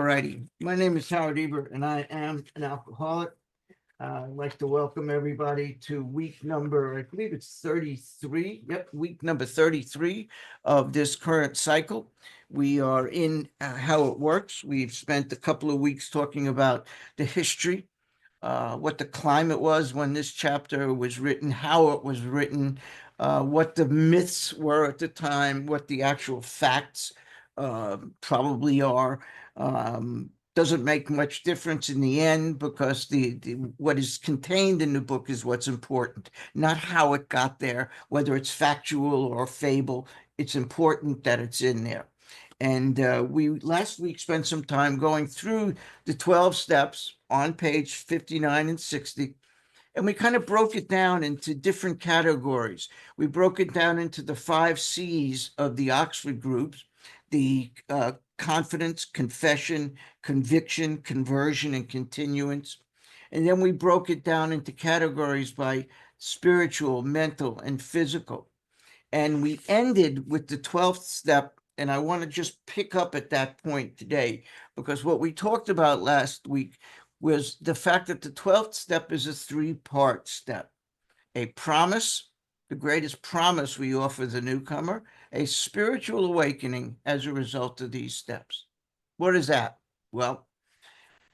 righty. My name is Howard Eber, and I am an alcoholic. I'd like to welcome everybody to week number, I believe it's 33. Yep, week number 33 of this current cycle. We are in how it works. We've spent a couple of weeks talking about the history, what the climate was when this chapter was written, how it was written, what the myths were at the time, what the actual facts probably are. Doesn't make much difference in the end because the what is contained in the book is what's important, not how it got there, whether it's factual or fable. It's important that it's in there. And we last week spent some time going through the 12 steps on page 59 and 60. And we kind of broke it down into different categories. We broke it down into the 5 C's of the Oxford groups, the confidence, confession, conviction, conversion, and continuance. And then we broke it down into categories by spiritual, mental, and physical. And we ended with the 12th step. And I want to just pick up at that point today, because what we talked about last week was the fact that the 12th step is a 3-part step. A promise, the greatest promise we offer the newcomer, a spiritual awakening as a result of these steps. What is that? Well,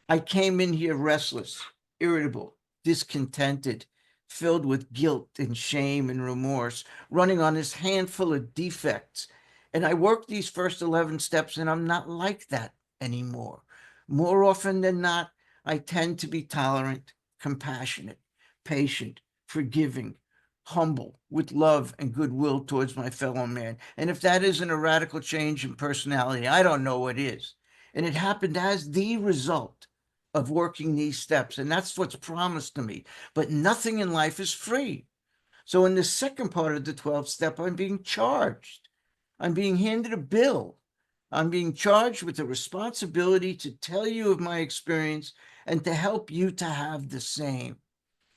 I came in here restless, irritable, discontented, filled with guilt and shame and remorse, running on this handful of defects. And I worked these first 11 steps, and I'm not like that anymore. More often than not, I tend to be tolerant, compassionate, patient, forgiving, humble, with love and goodwill towards my fellow man. And if that isn't a radical change in personality, I don't know what is. And it happened as the result of working these steps. And that's what's promised to me. But nothing in life is free. So in the second part of the 12th step, I'm being charged. I'm being handed a bill. I'm being charged with the responsibility to tell you of my experience and to help you to have the same.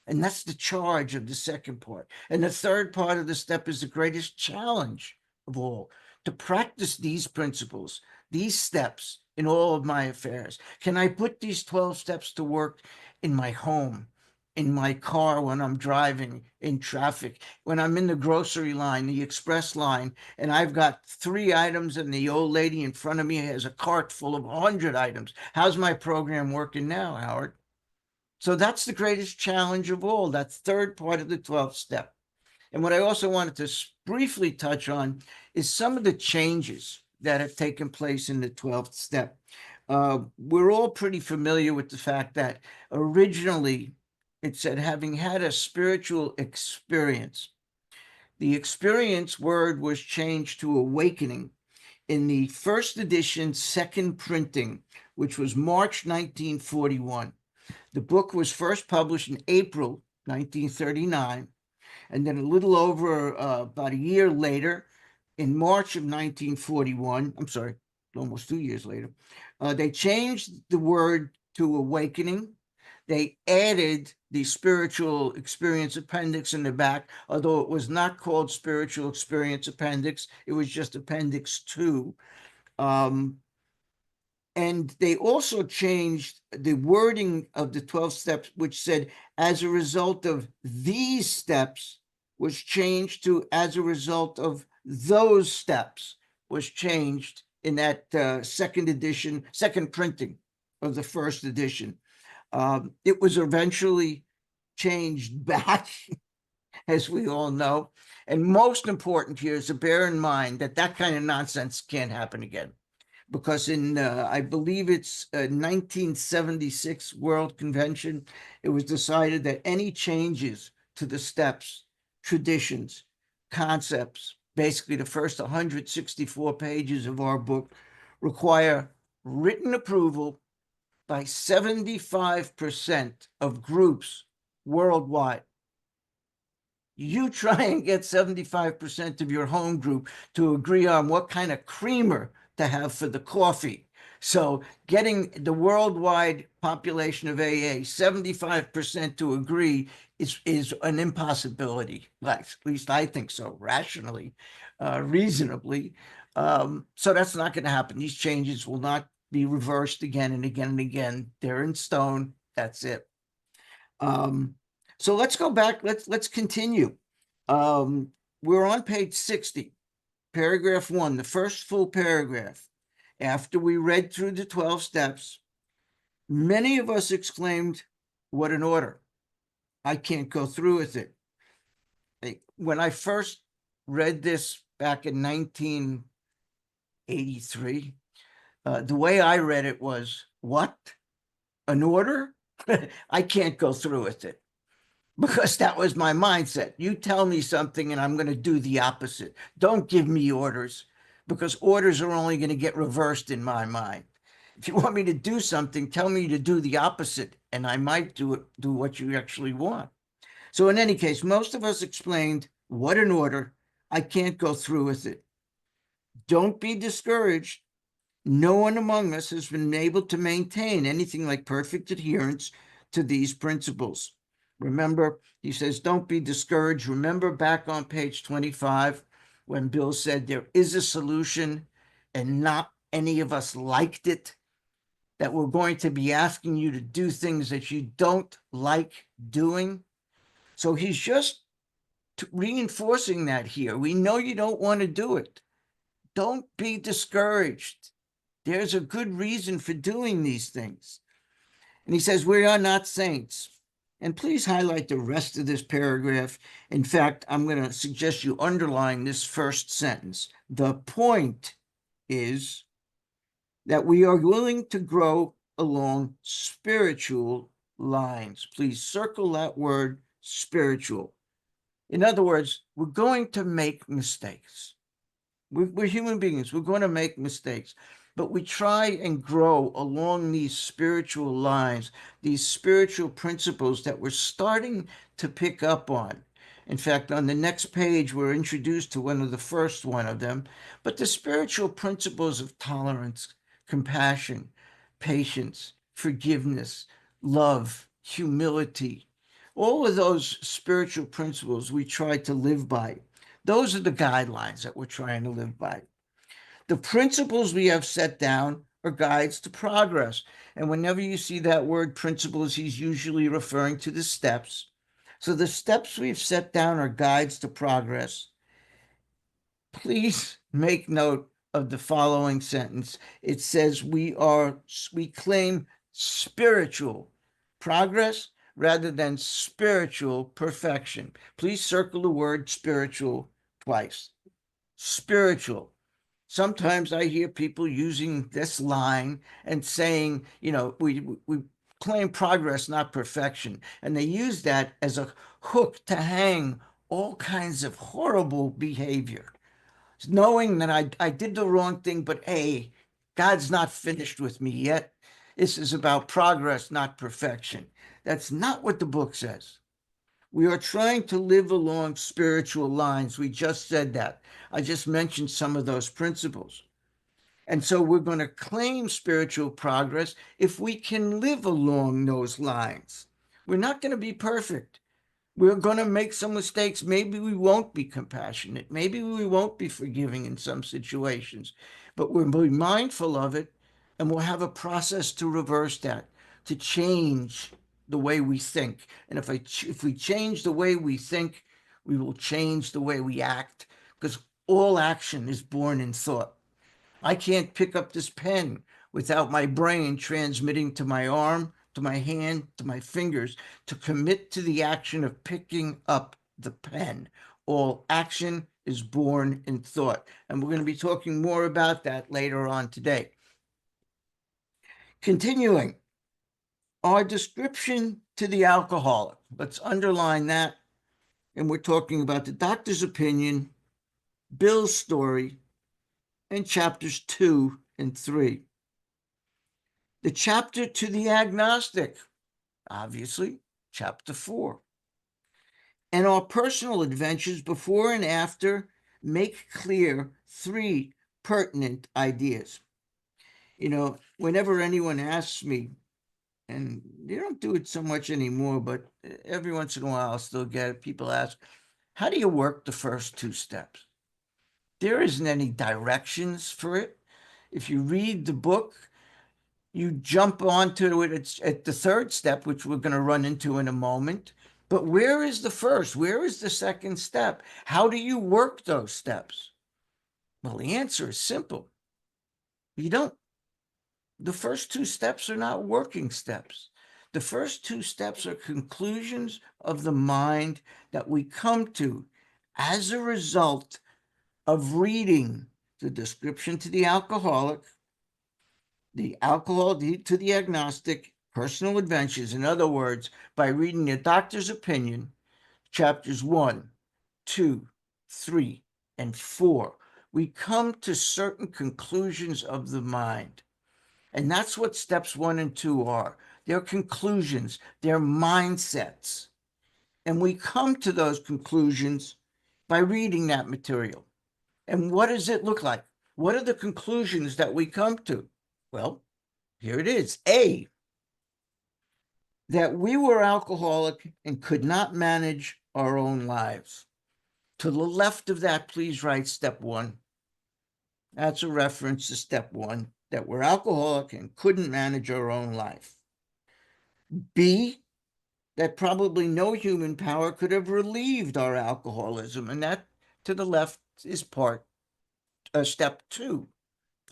And that's the charge of the second part. And the third part of the step is the greatest challenge of all, to practice these principles, these steps in all of my affairs. Can I put these 12 steps to work in my home, in my car when I'm driving, in traffic, when I'm in the grocery line, the express line, and I've got 3 items and the old lady in front of me has a cart full of 100 items? How's my program working now, Howard? So that's the greatest challenge of all, that third part of the 12th step. And what I also wanted to briefly touch on is some of the changes that have taken place in the 12th step. We're all pretty familiar with the fact that originally it said, having had a spiritual experience. The experience word was changed to awakening in the first edition, second printing, which was March 1941. The book was first published in April 1939, and then a little over about a year later, in March of 1941, I'm sorry, almost 2 years later, they changed the word to awakening. They added the spiritual experience appendix in the back, although it was not called spiritual experience appendix. It was just appendix 2. And they also changed the wording of the 12 steps, which said, as a result of these steps, was changed to as a result of those steps, was changed in that second edition, second printing of the first edition. It was eventually changed back, as we all know. And most important here is to bear in mind that that kind of nonsense can't happen again. Because in, I believe it's 1976 World Convention, it was decided that any changes to the steps, traditions, concepts, basically the first 164 pages of our book, require written approval by 75% of groups worldwide. You try and get 75% of your home group to agree on what kind of creamer to have for the coffee. So getting the worldwide population of AA 75% to agree is an impossibility. At least I think so, rationally, reasonably. So that's not going to happen. These changes will not be reversed again and again and again. They're in stone. That's it. So let's go back. Let's continue. We're on page 60, paragraph 1, the first full paragraph. After we read through the 12 steps, many of us exclaimed, "What an order! I can't go through with it." When I first read this back in 1983, the way I read it was, "What? An order? I can't go through with it." Because that was my mindset. You tell me something and I'm going to do the opposite. Don't give me orders, because orders are only going to get reversed in my mind. If you want me to do something, tell me to do the opposite, and I might do what you actually want. So in any case, most of us explained, "What an order. I can't go through with it." Don't be discouraged. No one among us has been able to maintain anything like perfect adherence to these principles. Remember, he says, don't be discouraged. Remember back on page 25 when Bill said there is a solution and not any of us liked it, that we're going to be asking you to do things that you don't like doing. So he's just reinforcing that here. We know you don't want to do it. Don't be discouraged. There's a good reason for doing these things. And he says, we are not saints. And please highlight the rest of this paragraph. In fact, I'm going to suggest you underline this first sentence. The point is that we are willing to grow along spiritual lines. Please circle that word, spiritual. In other words, we're going to make mistakes. We're human beings. We're going to make mistakes, but we try and grow along these spiritual lines, these spiritual principles that we're starting to pick up on. In fact, on the next page, we're introduced to one of the first one of them, but the spiritual principles of tolerance, compassion, patience, forgiveness, love, humility, all of those spiritual principles we try to live by. Those are the guidelines that we're trying to live by. The principles we have set down are guides to progress. And whenever you see that word principles, he's usually referring to the steps. So the steps we've set down are guides to progress. Please make note of the following sentence. It says we claim spiritual progress rather than spiritual perfection. Please circle the word spiritual twice. Spiritual. Sometimes I hear people using this line and saying, we claim progress, not perfection. And they use that as a hook to hang all kinds of horrible behavior, knowing that I did the wrong thing, but hey, God's not finished with me yet. This is about progress, not perfection. That's not what the book says. We are trying to live along spiritual lines. We just said that. I just mentioned some of those principles. And so we're going to claim spiritual progress if we can live along those lines. We're not going to be perfect. We're going to make some mistakes. Maybe we won't be compassionate. Maybe we won't be forgiving in some situations, but we'll be mindful of it, and we'll have a process to reverse that, to change the way we think. And if we change the way we think, we will change the way we act, because all action is born in thought. I can't pick up this pen without my brain transmitting to my arm, to my hand, to my fingers, to commit to the action of picking up the pen. All action is born in thought. And we're going to be talking more about that later on today. Continuing, our description to the alcoholic. Let's underline that. And we're talking about the doctor's opinion, Bill's story, and chapters 2 and 3. The chapter to the agnostic, obviously, chapter 4. And our personal adventures before and after make clear 3 pertinent ideas. Whenever anyone asks me, and they don't do it so much anymore, but every once in a while I'll still get it. People ask, how do you work the first 2 steps? There isn't any directions for it. If you read the book, You jump onto it at the third step, which we're going to run into in a moment. But where is the first? Where is the second step? How do you work those steps? Well, the answer is simple. You don't. The first two steps are not working steps. The first two steps are conclusions of the mind that we come to as a result of reading the description to the alcoholic, the alcohol to the agnostic, personal adventures. In other words, by reading a doctor's opinion, chapters 1, 2, 3, and 4, we come to certain conclusions of the mind. And that's what steps 1 and 2 are. They're conclusions, they're mindsets. And we come to those conclusions by reading that material. And what does it look like? What are the conclusions that we come to? Well, here it is. A, that we were alcoholic and could not manage our own lives. To the left of that, please write step 1. That's a reference to step 1, that we're alcoholic and couldn't manage our own life. B, that probably no human power could have relieved our alcoholism. And that to the left is step 2,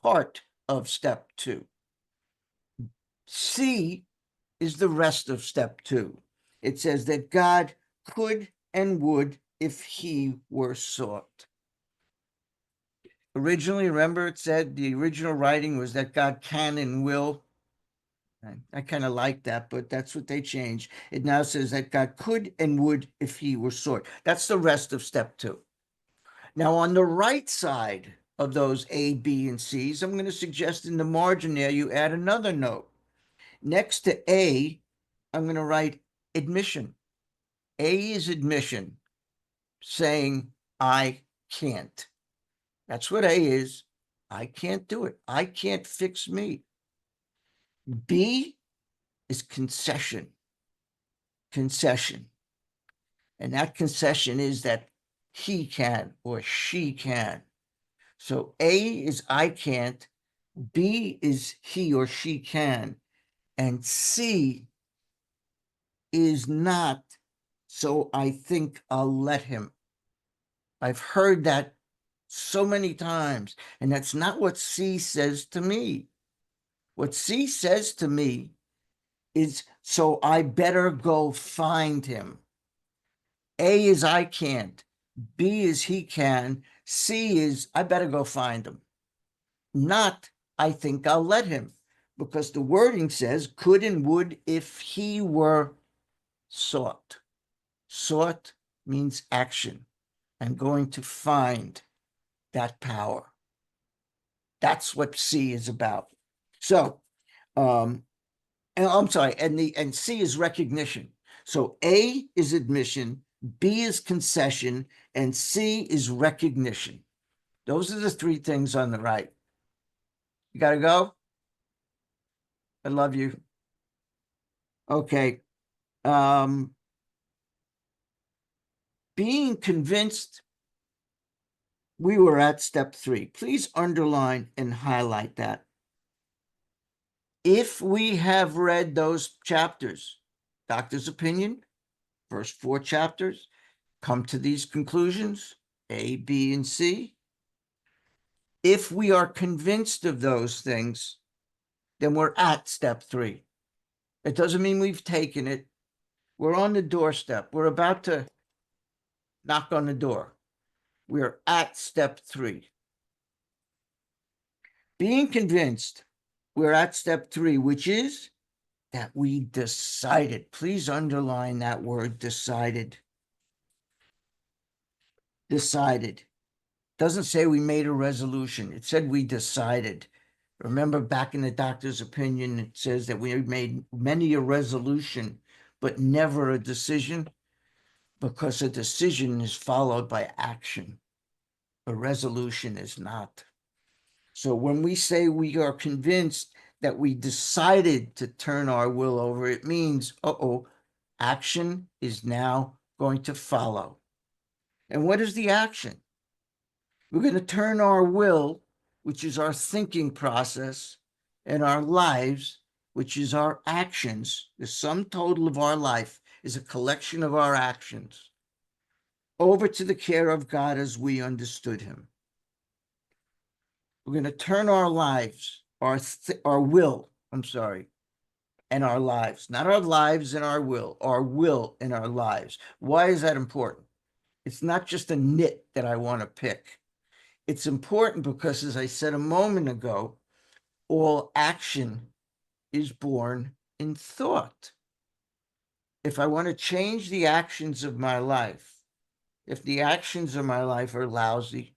part of step 2. C is the rest of step 2. It says that God could and would if he were sought. Originally, remember it said the original writing was that God can and will. I kind of like that, but that's what they changed. It now says that God could and would if he were sought. That's the rest of step 2. Now, on the right side of those A, B, and C's, I'm going to suggest in the margin there you add another note. Next to A, I'm going to write admission. A is admission, saying, I can't. That's what A is. I can't do it. I can't fix me. B is concession. Concession. And that concession is that he can or she can. So A is I can't. B is he or she can. And C is not, so I think I'll let him. I've heard that so many times, and that's not what C says to me. What C says to me is, so I better go find him. A is I can't. B is he can. C is I better go find him. Not I think I'll let him, because the wording says could and would if he were sought. Sought means action. I'm going to find that power. That's what C is about. So, and I'm sorry, and C is recognition. So A is admission, B is concession, and C is recognition. Those are the 3 things on the right. You got to go? I love you. Okay. Being convinced we were at step 3. Please underline and highlight that. If we have read those chapters, doctor's opinion, first 4 chapters, come to these conclusions, A, B, and C. If we are convinced of those things, then we're at step 3. It doesn't mean we've taken it. We're on the doorstep. We're about to knock on the door. We're at step 3. Being convinced, we're at step 3, which is that we decided. Please underline that word, decided. Decided. Doesn't say we made a resolution. It said we decided. Remember back in the doctor's opinion, it says that we made many a resolution, but never a decision, because a decision is followed by action. A resolution is not. So when we say we are convinced that we decided to turn our will over, it means, action is now going to follow. And what is the action? We're going to turn our will, which is our thinking process, and our lives, which is our actions, the sum total of our life is a collection of our actions, over to the care of God as we understood him. We're going to turn our lives, our will, and our lives, not our lives and our will and our lives. Why is that important? It's not just a nit that I want to pick. It's important because, as I said a moment ago, all action is born in thought. If I want to change the actions of my life, if the actions of my life are lousy,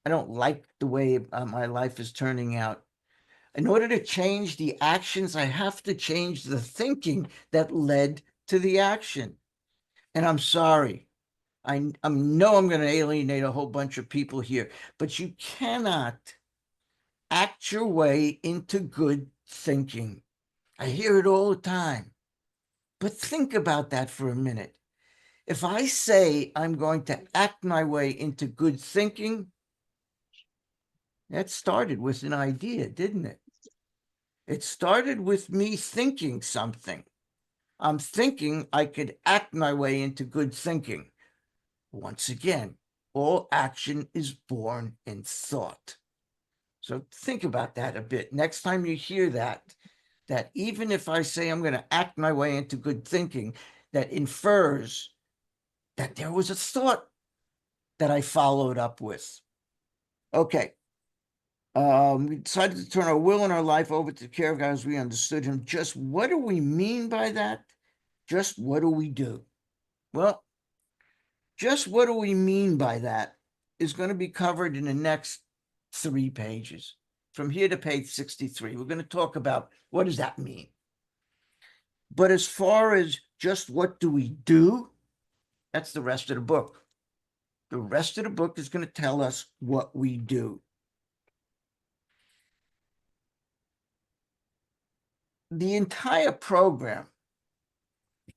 I don't like the way my life is turning out. In order to change the actions, I have to change the thinking that led to the action. And I'm sorry, I know I'm going to alienate a whole bunch of people here, but you cannot act your way into good thinking. I hear it all the time. But think about that for a minute. If I say I'm going to act my way into good thinking, that started with an idea, didn't it? It started with me thinking something. I'm thinking I could act my way into good thinking. Once again, all action is born in thought. So think about that a bit. Next time you hear that even if I say I'm going to act my way into good thinking, that infers that there was a thought that I followed up with. Okay. We decided to turn our will and our life over to the care of God as we understood him. Just what do we mean by that? Just what do we do? Well, just what do we mean by that is going to be covered in the next 3 pages. From here to page 63, we're going to talk about what does that mean. But as far as just what do we do, that's the rest of the book. The rest of the book is going to tell us what we do. The entire program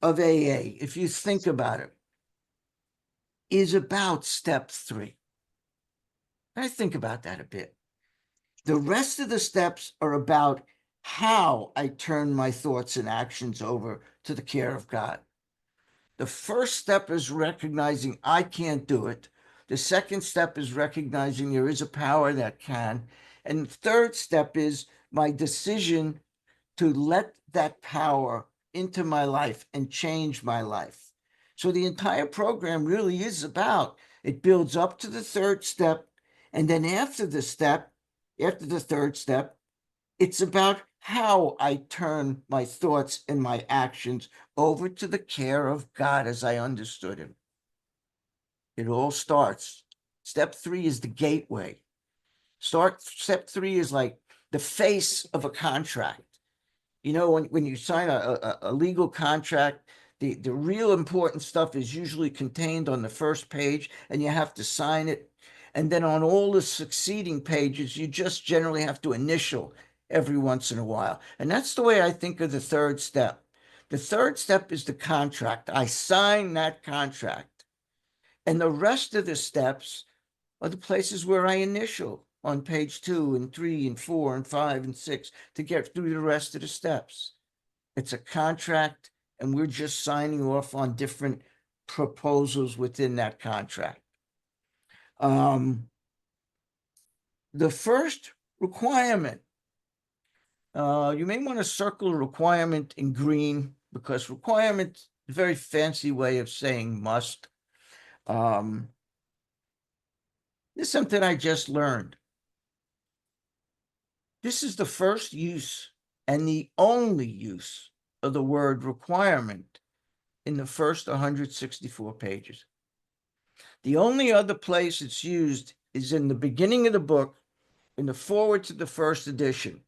of AA, if you think about it, is about step 3. I think about that a bit. The rest of the steps are about how I turn my thoughts and actions over to the care of God. The first step is recognizing I can't do it. The second step is recognizing there is a power that can. And the third step is my decision to let that power into my life and change my life. So the entire program really is about, it builds up to the third step. And then after the third step, it's about how I turn my thoughts and my actions over to the care of God as I understood him. It all starts. Step 3 is the gateway. Step 3 is like the face of a contract. You know, when you sign a legal contract, the real important stuff is usually contained on the first page, and you have to sign it. And then on all the succeeding pages, you just generally have to initial every once in a while. And that's the way I think of the third step. The third step is the contract. I sign that contract. And the rest of the steps are the places where I initial on page 2 and 3 and 4 and 5 and 6 to get through the rest of the steps. It's a contract, and we're just signing off on different proposals within that contract. The first requirement, you may want to circle a requirement in green, because requirement is a very fancy way of saying must. This is something I just learned. This is the first use and the only use of the word requirement in the first 164 pages. The only other place it's used is in the beginning of the book, in the foreword to the first edition.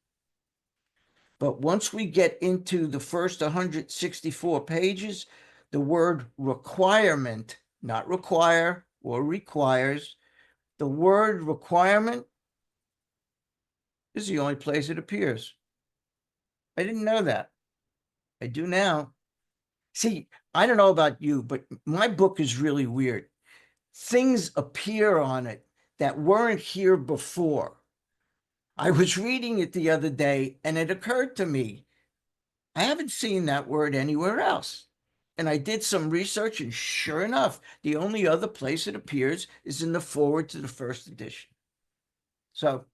But once we get into the first 164 pages, the word requirement, not require or requires, the word requirement is the only place it appears. I didn't know that. I do now. See, I don't know about you, but my book is really weird. Things appear on it that weren't here before. I was reading it the other day and it occurred to me, I haven't seen that word anywhere else. And I did some research, and sure enough, the only other place it appears is in the foreword to the first edition. So,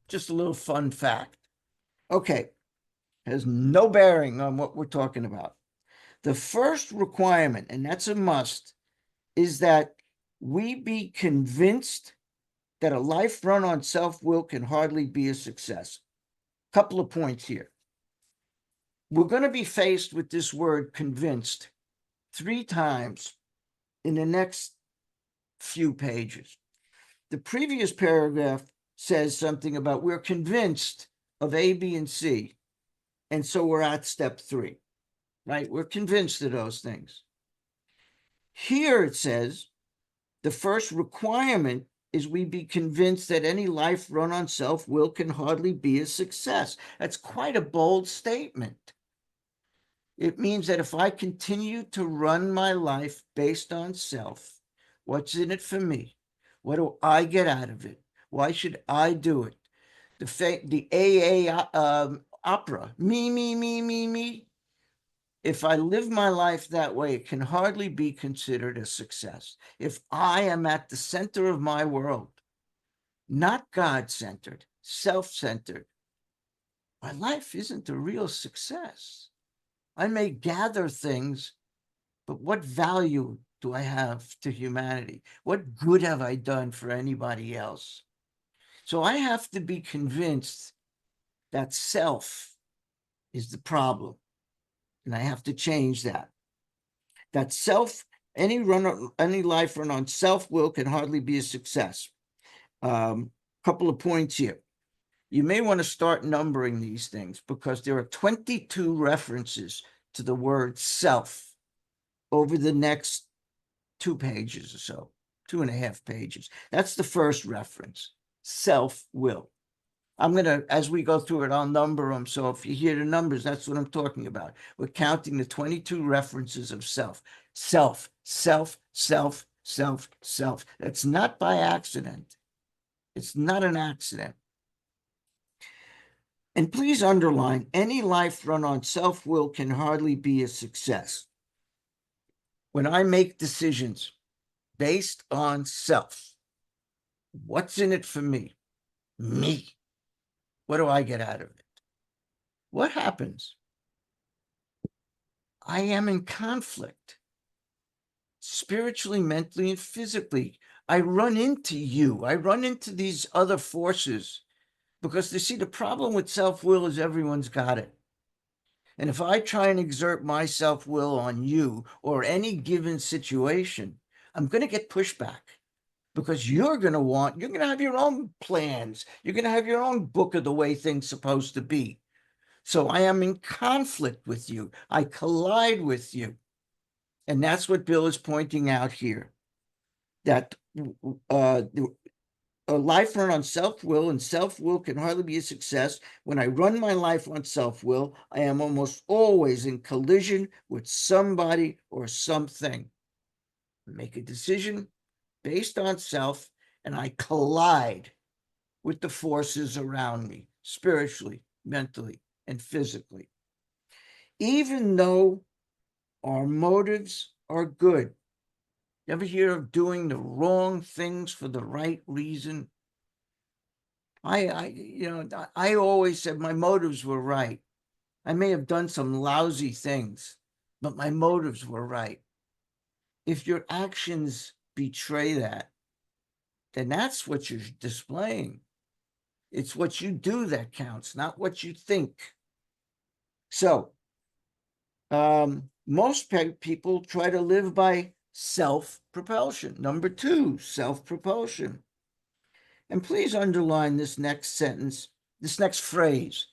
just a little fun fact. Okay, has no bearing on what we're talking about. The first requirement, and that's a must, is that we be convinced that a life run on self-will can hardly be a success. Couple of points here. We're going to be faced with this word convinced 3 times in the next few pages. The previous paragraph says something about we're convinced of A, B, and C. And so we're at step 3, right? We're convinced of those things. Here it says the first requirement is we be convinced that any life run on self-will can hardly be a success. That's quite a bold statement. It means that if I continue to run my life based on self, what's in it for me? What do I get out of it? Why should I do it? The AA opera, me. If I live my life that way, it can hardly be considered a success. If I am at the center of my world, not God-centered, self-centered, my life isn't a real success. I may gather things, but what value do I have to humanity? What good have I done for anybody else? So I have to be convinced that self is the problem, and I have to change that. That self, any life run on self-will can hardly be a success. Couple of points here. You may want to start numbering these things because there are 22 references to the word self over the next 2 pages or so, 2.5 pages. That's the first reference, self-will. I'm going to, as we go through it, I'll number them. So if you hear the numbers, that's what I'm talking about. We're counting the 22 references of self. Self. That's not by accident. It's not an accident. And please underline, any life run on self-will can hardly be a success. When I make decisions based on self, what's in it for me? Me. What do I get out of it? What happens? I am in conflict, spiritually, mentally, and physically. I run into you. I run into these other forces because, you see, the problem with self-will is everyone's got it. And if I try and exert my self-will on you or any given situation, I'm going to get pushback because you're going to have your own plans. You're going to have your own book of the way things supposed to be. So I am in conflict with you. I collide with you. And that's what Bill is pointing out here, that a life run on self-will, and self-will can hardly be a success. When I run my life on self-will, I am almost always in collision with somebody or something. I make a decision based on self, and I collide with the forces around me, spiritually, mentally, and physically. Even though our motives are good. You ever hear of doing the wrong things for the right reason? I always said my motives were right. I may have done some lousy things, but my motives were right. If your actions betray that, then that's what you're displaying. It's what you do that counts, not what you think. So, most people try to live by self-propulsion. Number 2, self-propulsion. And please underline this next sentence, this next phrase.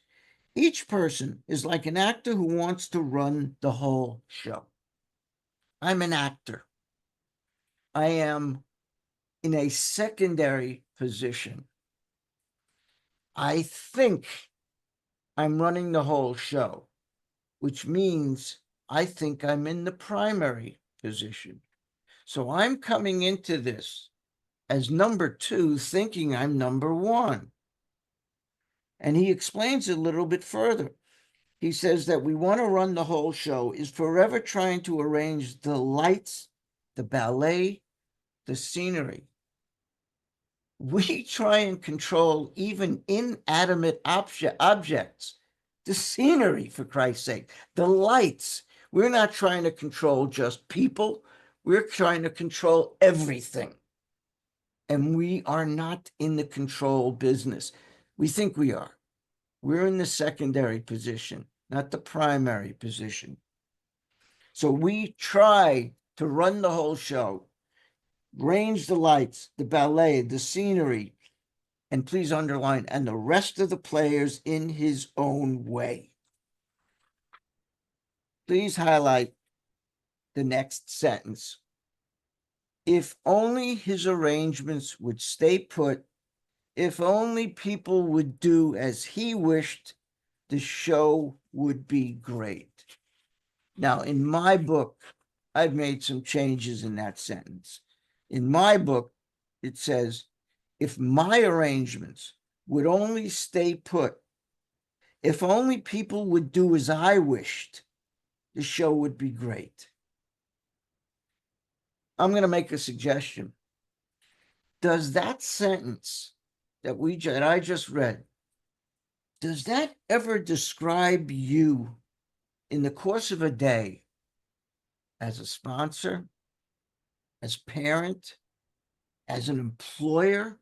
Each person is like an actor who wants to run the whole show. I'm an actor. I am in a secondary position. I think I'm running the whole show, which means I think I'm in the primary position. So I'm coming into this as number 2, thinking I'm number 1. And he explains it a little bit further. He says that we want to run the whole show is forever trying to arrange the lights, the ballet, the scenery. We try and control even inanimate objects, the scenery, for Christ's sake, the lights. We're not trying to control just people. We're trying to control everything. And we are not in the control business. We think we are. We're in the secondary position, not the primary position. So we try to run the whole show, range the lights, the ballet, the scenery, and please underline, and the rest of the players in his own way. Please highlight the next sentence. If only his arrangements would stay put, if only people would do as he wished, the show would be great. Now, in my book, I've made some changes in that sentence. In my book, it says, if my arrangements would only stay put, if only people would do as I wished, the show would be great. I'm going to make a suggestion. Does that sentence that I just read, does that ever describe you in the course of a day as a sponsor, as parent, as an employer,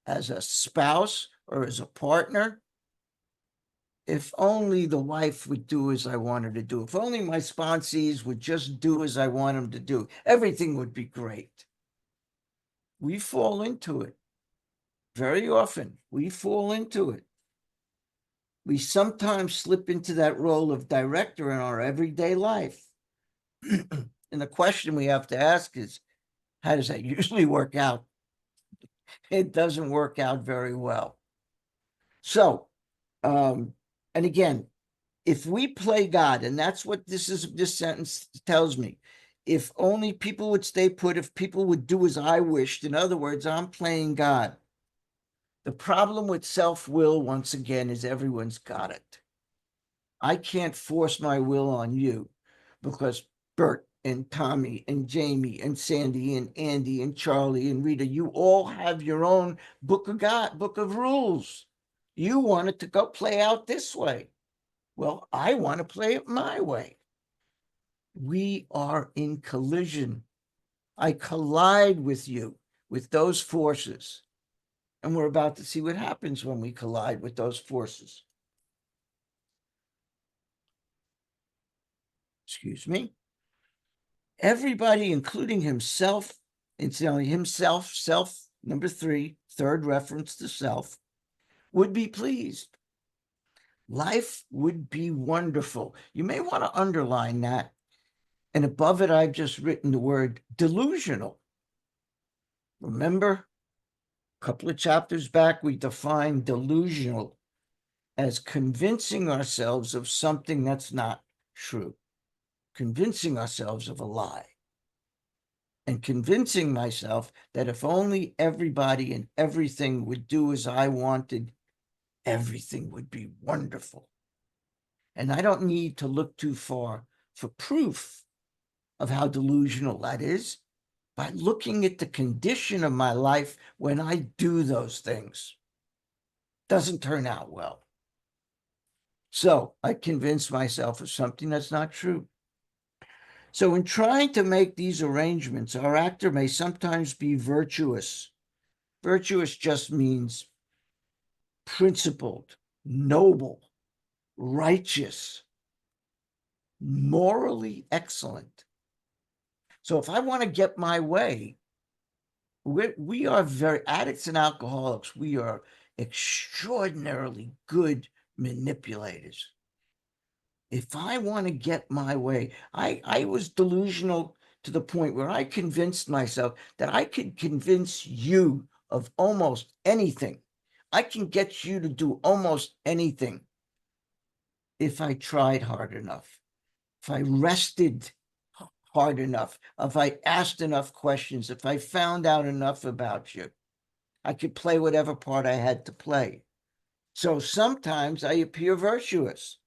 as a spouse, or as a partner? If only the wife would do as I want her to do. If only my sponsees would just do as I want them to do, everything would be great. We fall into it. Very often, we fall into it. We sometimes slip into that role of director in our everyday life. And the question we have to ask is, how does that usually work out? It doesn't work out very well. So, and again, if we play God, and that's what this sentence tells me, if only people would stay put, if people would do as I wished, in other words, I'm playing God. The problem with self-will, once again, is everyone's got it. I can't force my will on you because Bert and Tommy and Jamie and Sandy and Andy and Charlie and Rita, you all have your own book of rules. You want it to go play out this way. Well, I want to play it my way. We are in collision. I collide with you, with those forces. And we're about to see what happens when we collide with those forces. Excuse me. Everybody, including himself, incidentally, self, number 3, third reference to self, would be pleased. Life would be wonderful. You may want to underline that. And above it, I've just written the word delusional. Remember, a couple of chapters back, we defined delusional as convincing ourselves of something that's not true, convincing ourselves of a lie, and convincing myself that if only everybody and everything would do as I wanted, everything would be wonderful. And I don't need to look too far for proof of how delusional that is by looking at the condition of my life when I do those things. Doesn't turn out well. So I convince myself of something that's not true. So in trying to make these arrangements, our actor may sometimes be virtuous. Virtuous just means principled, noble, righteous, morally excellent. So if I want to get my way, we are very, addicts and alcoholics, we are extraordinarily good manipulators. If I want to get my way, I was delusional to the point where I convinced myself that I could convince you of almost anything. I can get you to do almost anything if I tried hard enough, if I rested hard enough, if I asked enough questions, if I found out enough about you. I could play whatever part I had to play. So sometimes I appear virtuous.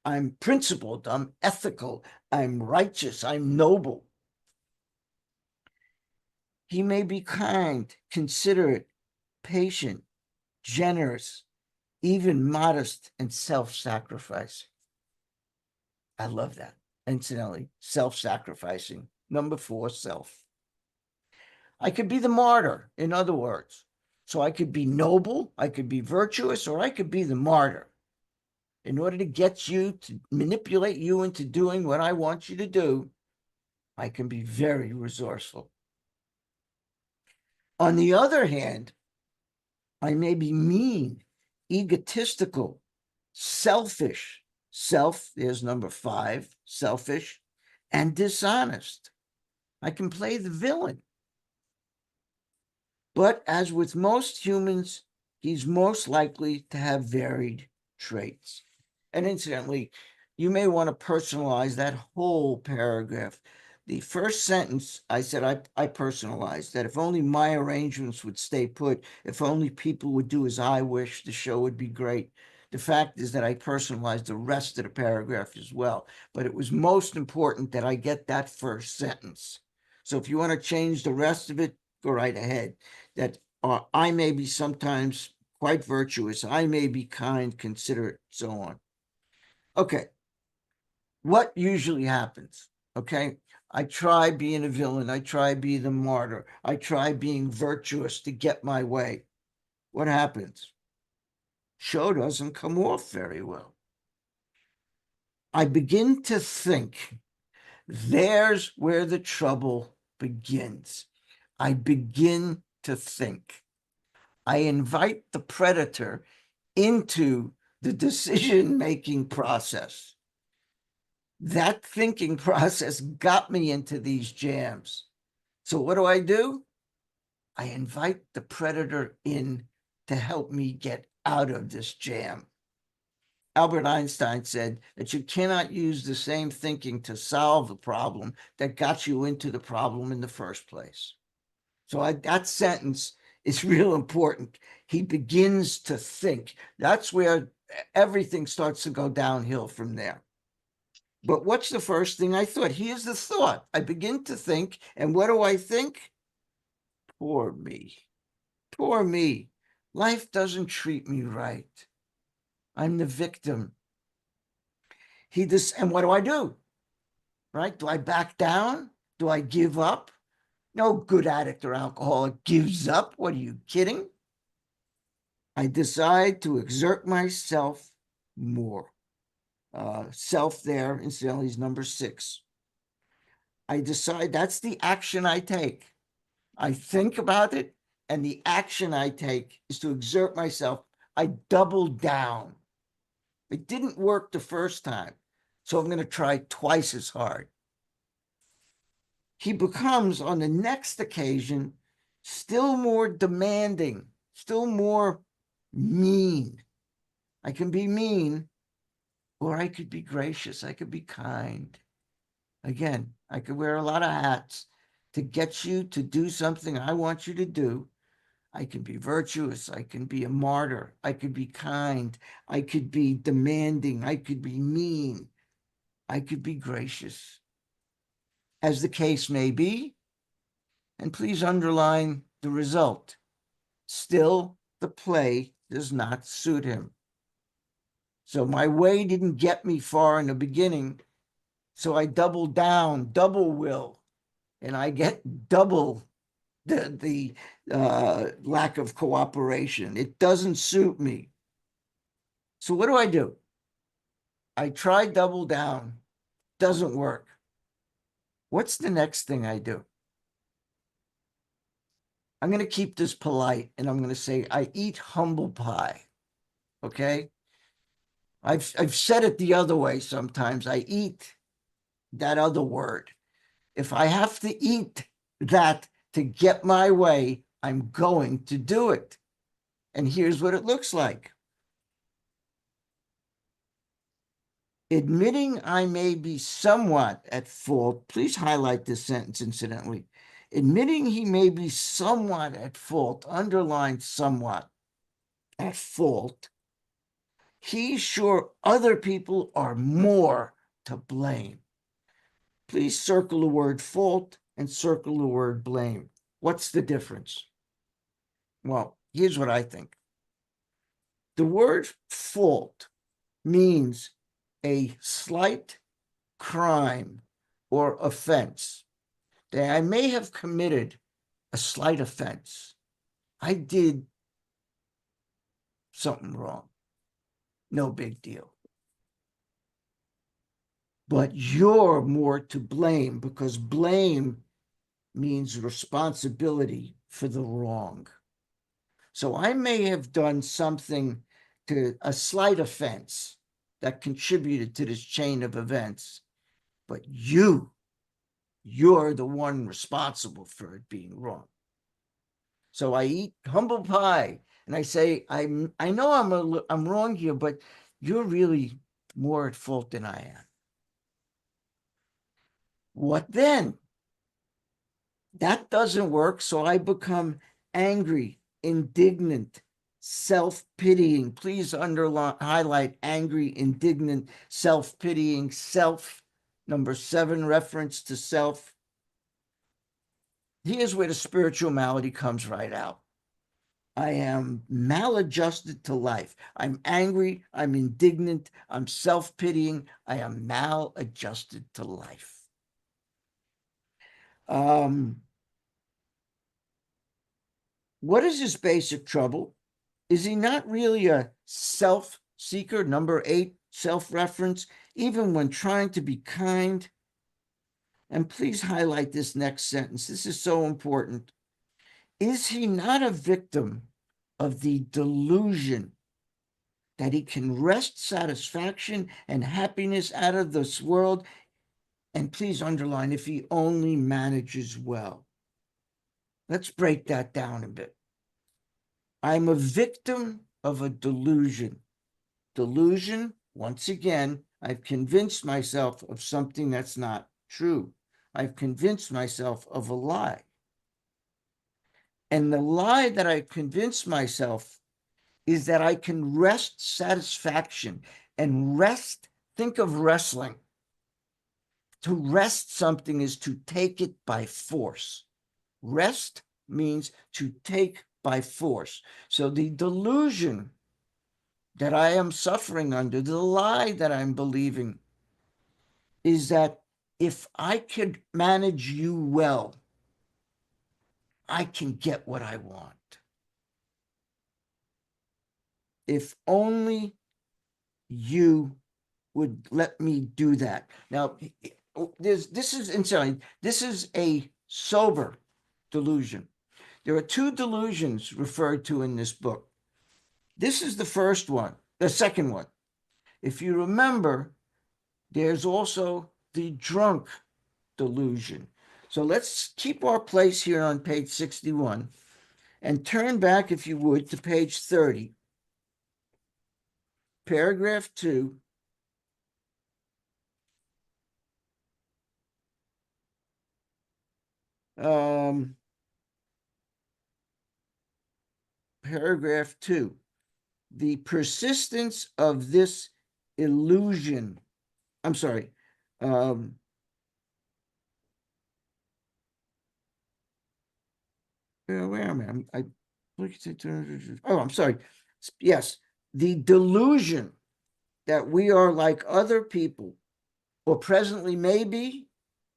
I'm principled, I'm ethical, I'm righteous, I'm noble. He may be kind, considerate, patient, generous, even modest and self-sacrificing. I love that. Incidentally, self-sacrificing. Number 4, self. I could be the martyr, in other words. So I could be noble, I could be virtuous, or I could be the martyr. In order to get you to manipulate you into doing what I want you to do, I can be very resourceful. On the other hand, I may be mean, egotistical, selfish. Self is number 5, selfish, and dishonest. I can play the villain. But as with most humans, he's most likely to have varied traits. And incidentally, you may want to personalize that whole paragraph. The first sentence, I said I personalized that if only my arrangements would stay put, if only people would do as I wish, the show would be great. The fact is that I personalized the rest of the paragraph as well. But it was most important that I get that first sentence. So if you want to change the rest of it, go right ahead. That I may be sometimes quite virtuous, I may be kind, considerate, so on. Okay, what usually happens? Okay, I try being a villain, I try being the martyr, I try being virtuous to get my way. What happens? Show doesn't come off very well. I begin to think there's where the trouble begins. I begin to think. I invite the predator into the decision-making process. That thinking process got me into these jams. So what do? I invite the predator in to help me get out of this jam. Albert Einstein said that you cannot use the same thinking to solve the problem that got you into the problem in the first place. So that sentence is real important. He begins to think. That's where everything starts to go downhill from there. But what's the first thing I thought? Here's the thought. I begin to think, and what do I think? Poor me. Poor me. Life doesn't treat me right. I'm the victim. And what do? Right? Do I back down? Do I give up? No good addict or alcoholic gives up. What are you kidding? I decide to exert myself more. Self there, incidentally, is number 6. I decide that's the action I take. I think about it, and the action I take is to exert myself. I double down. It didn't work the first time, so I'm going to try twice as hard. He becomes, on the next occasion, still more demanding, still more mean. I can be mean, or I could be gracious. I could be kind. Again, I could wear a lot of hats to get you to do something I want you to do. I can be virtuous. I can be a martyr. I could be kind. I could be demanding. I could be mean. I could be gracious. As the case may be, and please underline the result. Still, the play does not suit him. So my way didn't get me far in the beginning. So I double down, double will, and I get double the lack of cooperation. It doesn't suit me. So what do? I try double down, doesn't work. What's the next thing I do? I'm going to keep this polite, and I'm going to say I eat humble pie. Okay? I've said it the other way sometimes. I eat that other word. If I have to eat that to get my way, I'm going to do it. And here's what it looks like. Admitting I may be somewhat at fault, please highlight this sentence incidentally. Admitting he may be somewhat at fault, underline somewhat at fault, He's sure other people are more to blame. Please circle the word fault and circle the word blame. What's the difference? Well, here's what I think. The word fault means a slight crime or offense that I may have committed a slight offense. I did something wrong. No big deal. But you're more to blame because blame means responsibility for the wrong. So I may have done something to a slight offense that contributed to this chain of events, but you're the one responsible for it being wrong. So I eat humble pie and I say, I know I'm wrong here, but you're really more at fault than I am. What then? That doesn't work. So I become angry, indignant, self-pitying. Please highlight angry, indignant, self-pitying, self. Number 7, reference to self. Here's where the spiritual malady comes right out. I am maladjusted to life. I'm angry. I'm indignant. I'm self-pitying. I am maladjusted to life. What is his basic trouble? Is he not really a self-seeker? Number 8, self-reference, even when trying to be kind. And please highlight this next sentence. This is so important. Is he not a victim of the delusion that he can wrest satisfaction and happiness out of this world? And please underline, if he only manages well. Let's break that down a bit. I'm a victim of a delusion. Delusion, once again, I've convinced myself of something that's not true. I've convinced myself of a lie. And the lie that I convinced myself is that I can wrest satisfaction. And rest, think of wrestling. To wrest something is to take it by force. Rest means to take by force. So the delusion that I am suffering under, the lie that I'm believing, is that if I could manage you well, I can get what I want. If only you would let me do that. Now, this is insane. This is a sober delusion. There are 2 delusions referred to in this book. This is the first one, the second one. If you remember, there's also the drunk delusion. So let's keep our place here on page 61 and turn back, if you would, to page 30, paragraph 2. Paragraph 2. The persistence of this illusion. I'm sorry. Where am I? I'm sorry. Yes, the delusion that we are like other people, or presently maybe,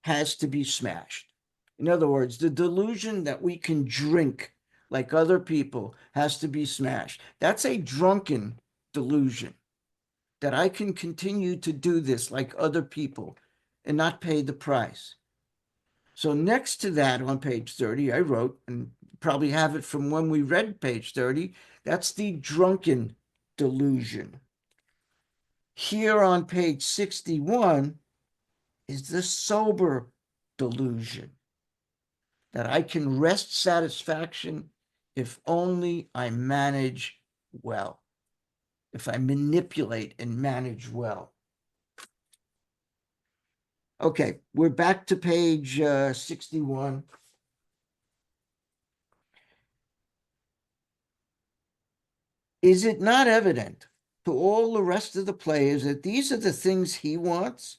has to be smashed. In other words, the delusion that we can drink like other people has to be smashed. That's a drunken delusion, that I can continue to do this like other people and not pay the price. So next to that on page 30, I wrote, and probably have it from when we read page 30, that's the drunken delusion. Here on page 61 is the sober delusion, that I can wrest satisfaction if only I manage well, if I manipulate and manage well. Okay, we're back to page 61. Is it not evident to all the rest of the players that these are the things he wants?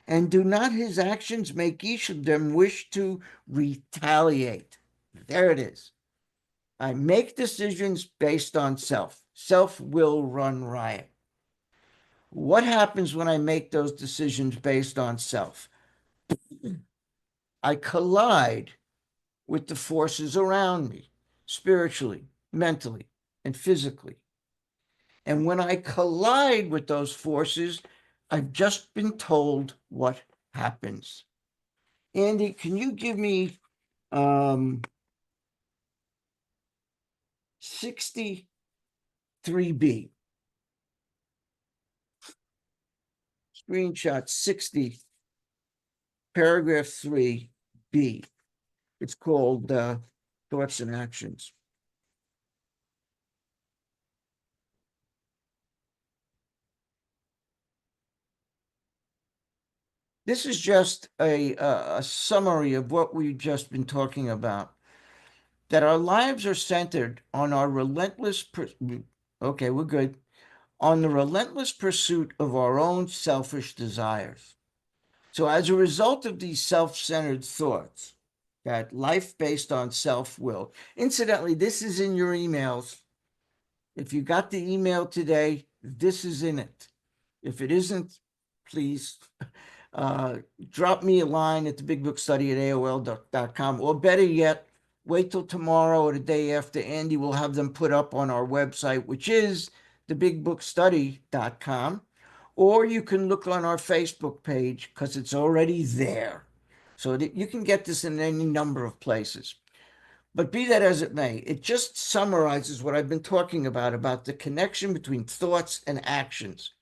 And do not his actions make each of them wish to retaliate? There it is. I make decisions based on self. Self will run riot. What happens when I make those decisions based on self? I collide with the forces around me, spiritually, mentally, and physically. And when I collide with those forces, I've just been told what happens. Andy, can you give me 63B? Screenshot 60, paragraph 3B. It's called Thoughts and Actions. This is just a summary of what we've just been talking about. That our lives are centered on our relentless, okay, we're good, on the relentless pursuit of our own selfish desires. So as a result of these self-centered thoughts, that life based on self-will, incidentally, this is in your emails. If you got the email today, this is in it. If it isn't, please drop me a line at thebigbookstudy@aol.com, or better yet, wait till tomorrow or the day after. Andy will have them put up on our website, which is thebigbookstudy.com, or you can look on our Facebook page because it's already there. So that you can get this in any number of places. But be that as it may, it just summarizes what I've been talking about the connection between thoughts and actions.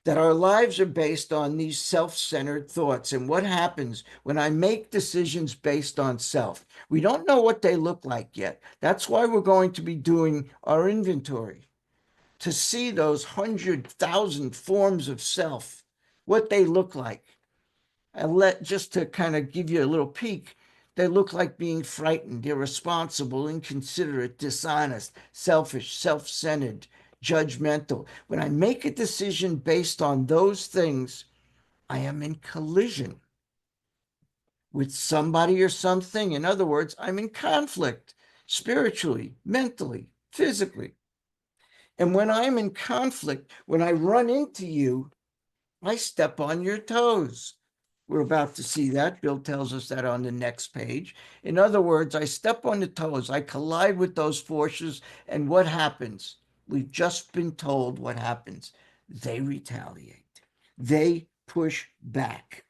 That our lives are based on these self-centered thoughts. And what happens when I make decisions based on self? We don't know what they look like yet. That's why we're going to be doing our inventory, to see those 100,000 forms of self, what they look like. And just to kind of give you a little peek, they look like being frightened, irresponsible, inconsiderate, dishonest, selfish, self-centered, judgmental. When I make a decision based on those things, I am in collision with somebody or something. In other words, I'm in conflict spiritually, mentally, physically. And when I'm in conflict, when I run into you, I step on your toes. We're about to see that. Bill tells us that on the next page. In other words, I step on the toes, I collide with those forces, and what happens? We've just been told what happens. They retaliate. They push back.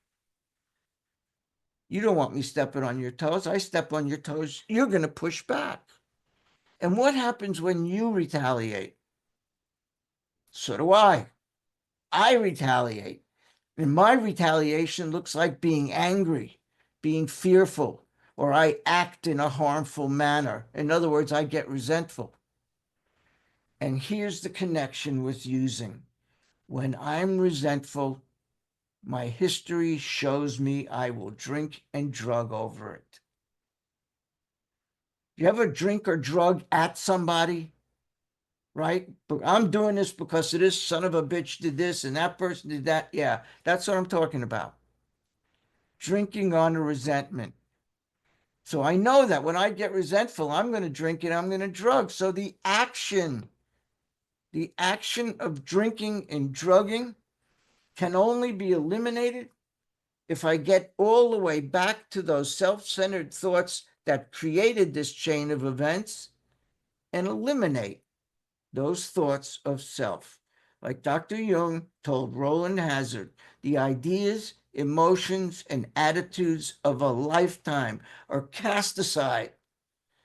You don't want me stepping on your toes. I step on your toes, you're going to push back. And what happens when you retaliate? So do I. I retaliate. And my retaliation looks like being angry, being fearful, or I act in a harmful manner. In other words, I get resentful. And here's the connection with using. When I'm resentful, my history shows me I will drink and drug over it. You ever drink or drug at somebody? Right? But I'm doing this because this son of a bitch did this and that person did that. Yeah, that's what I'm talking about. Drinking on a resentment. So I know that when I get resentful, I'm going to drink and I'm going to drug. So the action of drinking and drugging can only be eliminated if I get all the way back to those self-centered thoughts that created this chain of events and eliminate those thoughts of self. Like Dr. Jung told Roland Hazard, the ideas, emotions, and attitudes of a lifetime are cast aside,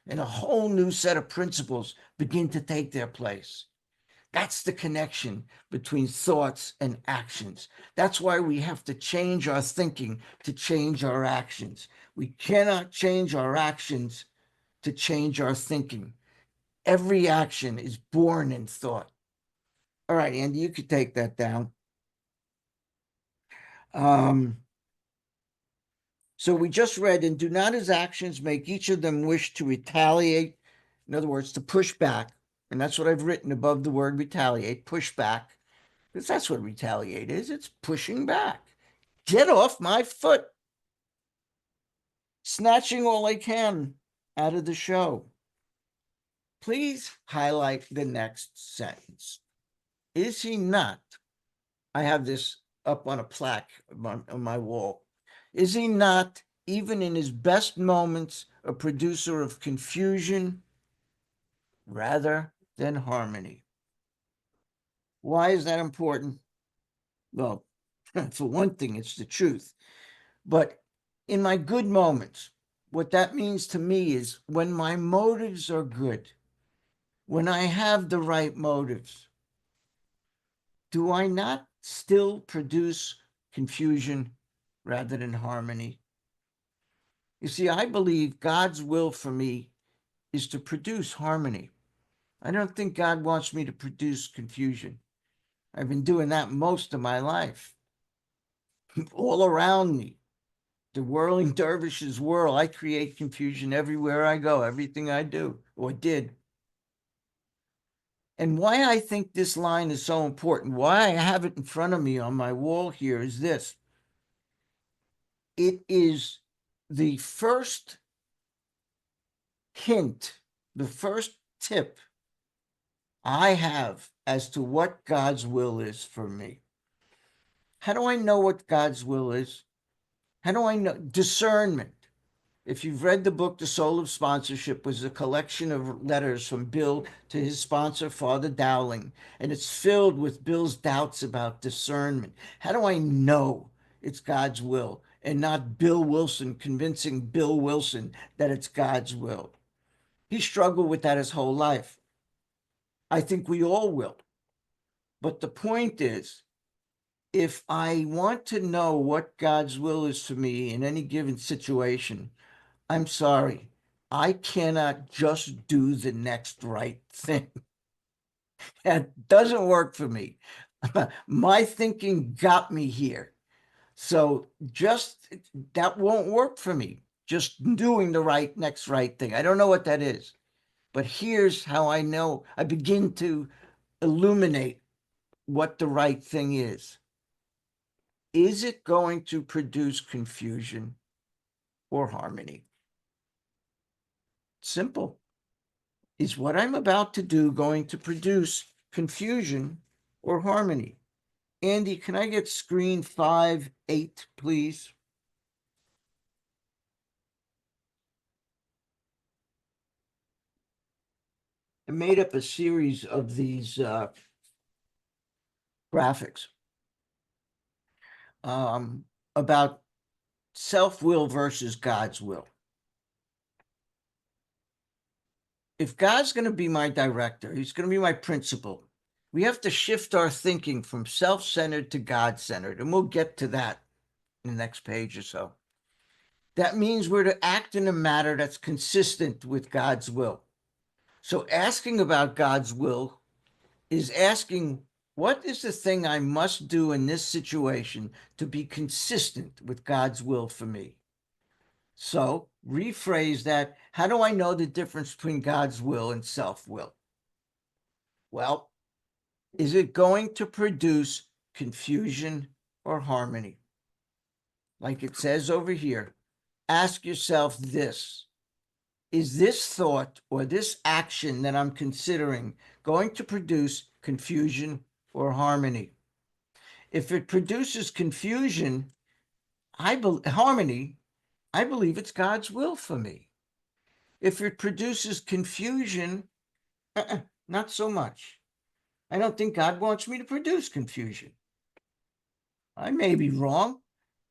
and a whole new set of principles begin to take their place. That's the connection between thoughts and actions. That's why we have to change our thinking to change our actions. We cannot change our actions to change our thinking. Every action is born in thought. All right, Andy, you could take that down. So we just read, and do not his actions make each of them wish to retaliate? In other words, to push back. And that's what I've written above the word retaliate, push back, because that's what retaliate is. It's pushing back. Get off my foot. Snatching all I can out of the show. Please highlight the next sentence. Is he not? I have this up on a plaque on my wall. Is he not, even in his best moments, a producer of confusion rather than harmony? Why is that important? Well, for one thing, it's the truth. But in my good moments, what that means to me is when my motives are good, when I have the right motives, do I not still produce confusion rather than harmony? You see, I believe God's will for me is to produce harmony. I don't think God wants me to produce confusion. I've been doing that most of my life. All around me, the whirling dervishes whirl. I create confusion everywhere I go, everything I do or did. And why I think this line is so important, why I have it in front of me on my wall here is this. It is the first hint, the first tip I have as to what God's will is for me. How do I know what God's will is? How do I know? Discernment. If you've read the book, The Soul of Sponsorship was a collection of letters from Bill to his sponsor, Father Dowling, and it's filled with Bill's doubts about discernment. How do I know it's God's will and not Bill Wilson convincing Bill Wilson that it's God's will? He struggled with that his whole life. I think we all will. But the point is, if I want to know what God's will is for me in any given situation, I'm sorry, I cannot just do the next right thing. That doesn't work for me. My thinking got me here. So just that won't work for me. Just doing the next right thing. I don't know what that is. But here's how I know. I begin to illuminate what the right thing is. Is it going to produce confusion or harmony? Simple. Is what I'm about to do going to produce confusion or harmony? Andy, can I get screen 5-8, please? I made up a series of these graphics about self-will versus God's will. If God's going to be my director, he's going to be my principal, we have to shift our thinking from self-centered to God-centered, and we'll get to that in the next page or so. That means we're to act in a manner that's consistent with God's will. So asking about God's will is asking, what is the thing I must do in this situation to be consistent with God's will for me? So rephrase that. How do I know the difference between God's will and self-will? Well, is it going to produce confusion or harmony? Like it says over here, ask yourself this. Is this thought or this action that I'm considering going to produce confusion or harmony? If it produces confusion, harmony, I believe it's God's will for me. If it produces confusion, not so much. I don't think God wants me to produce confusion. I may be wrong.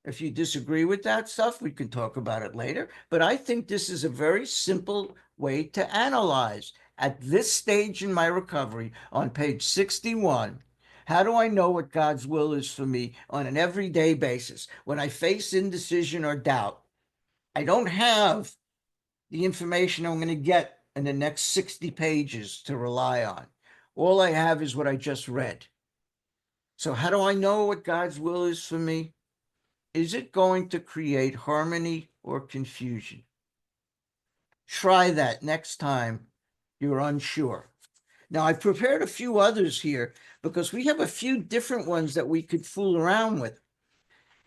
If you disagree with that stuff, we can talk about it later. But I think this is a very simple way to analyze. At this stage in my recovery, on page 61, how do I know what God's will is for me on an everyday basis? When I face indecision or doubt, I don't have the information I'm going to get in the next 60 pages to rely on. All I have is what I just read. So how do I know what God's will is for me? Is it going to create harmony or confusion? Try that next time you're unsure. Now, I've prepared a few others here because we have a few different ones that we could fool around with.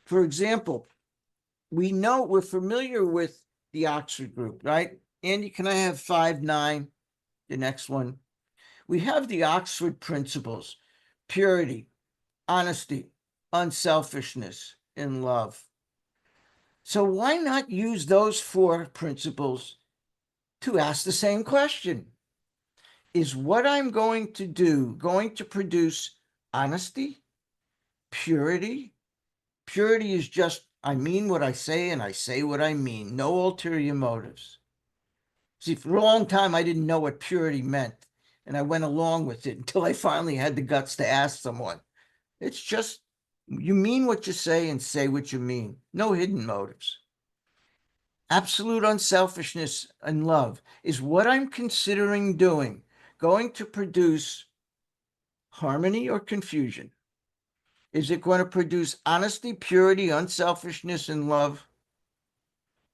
For example, we're familiar with the Oxford group, right? Andy, can I have 5-9, the next one? We have the Oxford principles: purity, honesty, unselfishness, and love. So why not use those 4 principles to ask the same question? Is what I'm going to do going to produce honesty, purity? Purity is just, I mean what I say and I say what I mean. No ulterior motives. See, for a long time, I didn't know what purity meant, and I went along with it until I finally had the guts to ask someone. It's just, you mean what you say and say what you mean. No hidden motives. Absolute unselfishness and love is what I'm considering doing going to produce harmony or confusion? Is it going to produce honesty, purity, unselfishness, and love?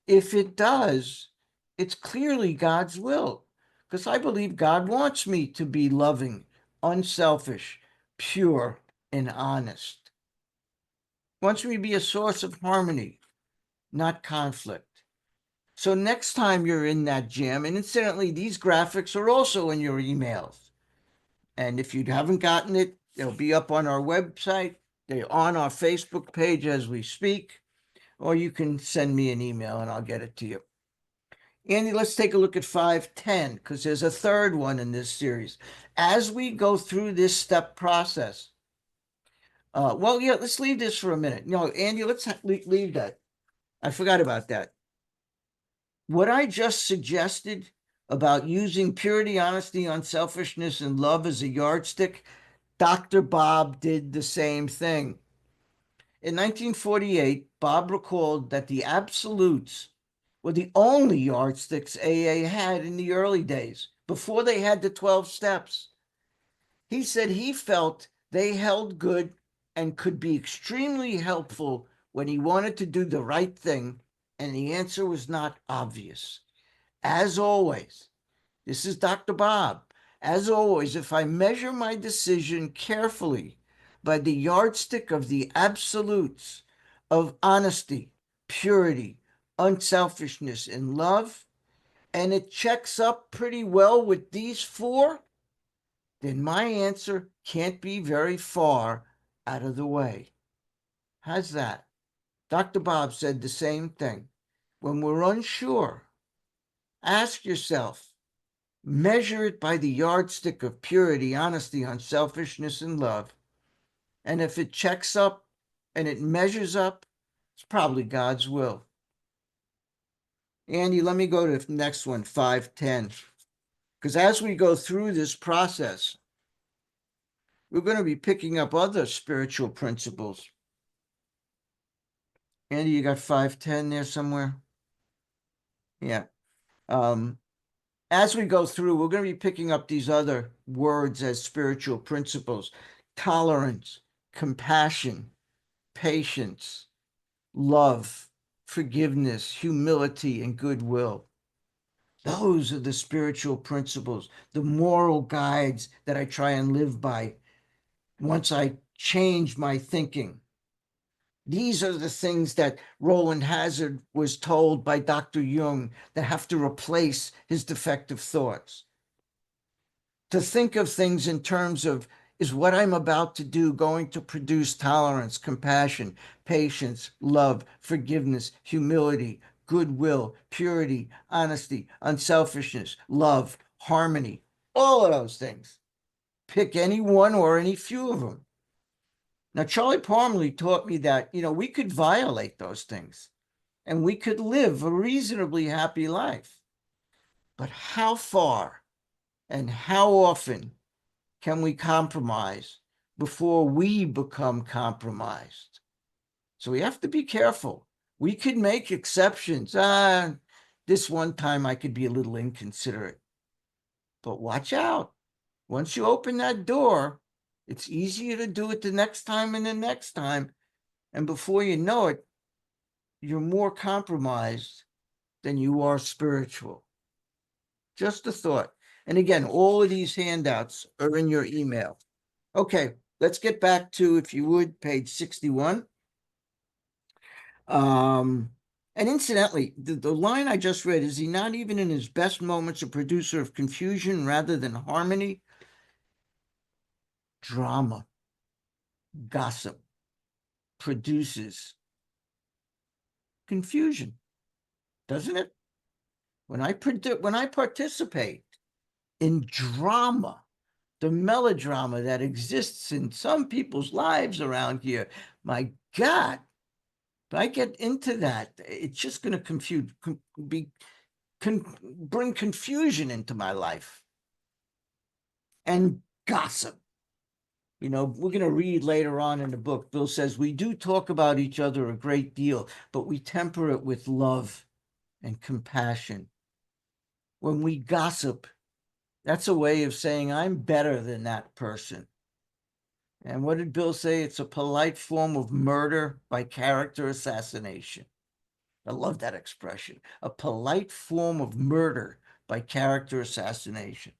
If it does, it's clearly God's will, because I believe God wants me to be loving, unselfish, pure, and honest. Wants me to be a source of harmony, not conflict. So next time you're in that jam, and incidentally, these graphics are also in your emails. And if you haven't gotten it, they'll be up on our website. They're on our Facebook page as we speak, or you can send me an email and I'll get it to you. Andy, let's take a look at 5-10, because there's a third one in this series. As we go through this step process, let's leave this for a minute. No, Andy, let's leave that. I forgot about that. What I just suggested about using purity, honesty, unselfishness, and love as a yardstick, Dr. Bob did the same thing. In 1948, Bob recalled that the absolutes were the only yardsticks AA had in the early days, before they had the 12 steps. He said he felt they held good and could be extremely helpful when he wanted to do the right thing, and the answer was not obvious. As always, this is Dr. Bob. As always, if I measure my decision carefully by the yardstick of the absolutes of honesty, purity, unselfishness, and love, and it checks up pretty well with these 4, then my answer can't be very far out of the way. How's that? Dr. Bob said the same thing. When we're unsure, ask yourself, measure it by the yardstick of purity, honesty, unselfishness, and love. And if it checks up and it measures up, it's probably God's will. Andy, let me go to the next one, 5-10. Because as we go through this process, we're going to be picking up other spiritual principles. Andy, you got 5-10 there somewhere? Yeah. As we go through, we're going to be picking up these other words as spiritual principles: tolerance, compassion, patience, love, forgiveness, humility, and goodwill. Those are the spiritual principles, the moral guides that I try and live by once I change my thinking. These are the things that Roland Hazard was told by Dr. Jung that have to replace his defective thoughts. To think of things in terms of, is what I'm about to do going to produce tolerance, compassion, patience, love, forgiveness, humility, goodwill, purity, honesty, unselfishness, love, harmony, all of those things. Pick any one or any few of them. Now, Charlie Parmalee taught me that, we could violate those things and we could live a reasonably happy life. But how far and how often can we compromise before we become compromised? So we have to be careful. We could make exceptions. This one time I could be a little inconsiderate. But watch out. Once you open that door, it's easier to do it the next time and the next time. And before you know it, you're more compromised than you are spiritual. Just a thought. And again, all of these handouts are in your email. Okay, let's get back to, if you would, page 61. And incidentally, the line I just read, is he not even in his best moments a producer of confusion rather than harmony? Drama, gossip produces confusion, doesn't it? When I participate in drama, the melodrama that exists in some people's lives around here, my God, if I get into that, it's just going to bring confusion into my life. And gossip. You know, we're going to read later on in the book, Bill says, we do talk about each other a great deal, but we temper it with love and compassion. When we gossip, that's a way of saying I'm better than that person. And what did Bill say? It's a polite form of murder by character assassination. I love that expression. A polite form of murder by character assassination.